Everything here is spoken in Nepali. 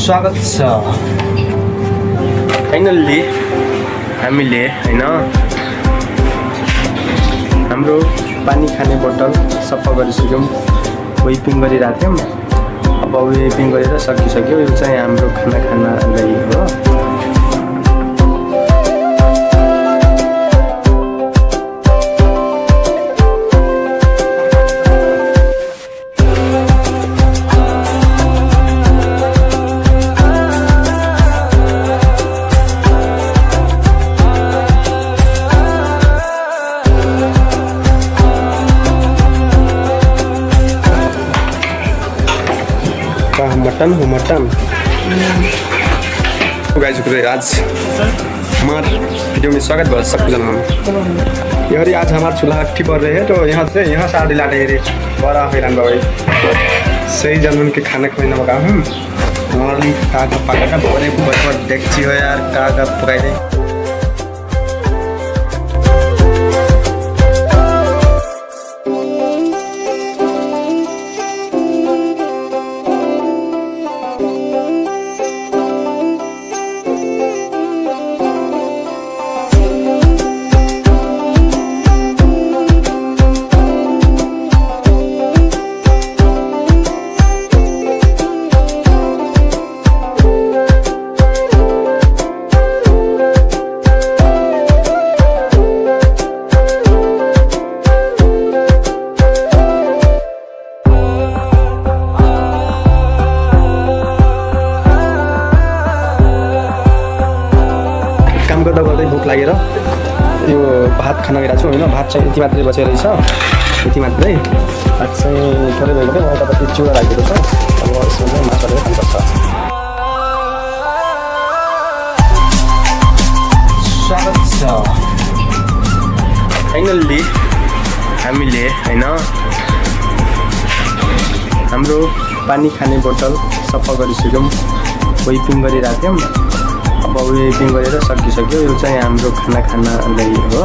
स्वागत छ। फाइनल्ली हामीले हैन हाम्रो पानी खाने बोतल सफा गरिसक्यौँ, वेपिङ गरिरहेको थियौँ। अब वेपिङ गरेर सकिसक्यो। यो चाहिँ हाम्रो खानालाई हो। मटन गाइस आज हमारे वीडियो में स्वागत है सबको जनाना। यार आज हमारा चूल्हा अट्ठी पड़ रही है, तो यहाँ से आधी लाटे रे बड़ा हैरान भाई सही जनमन के खाना खुआना बका हमारी का पका का बड़े डेक्ची हो यार का पकाई दे। गर्दै भोक लागेर यो भात खान गइरहेको छु हैन। भात चाहिँ यति मात्रै बचेको रहेछ, यति मात्रै। भात चाहिँ थोरै भयो भने मलाई तपाईँ चिउरा राखेको छ। अब यसमा चाहिँ माछा हालेर खानुपर्छ। स्वागत छ। फाइनल्ली हामीले हैन हाम्रो पानी खाने बोतल सफा गरिसक्यौँ, वेपिङ गरिरहेको थियौँ। अब वेपिङ गरेर सकिसक्यो। यो चाहिँ हाम्रो खानालाई हो।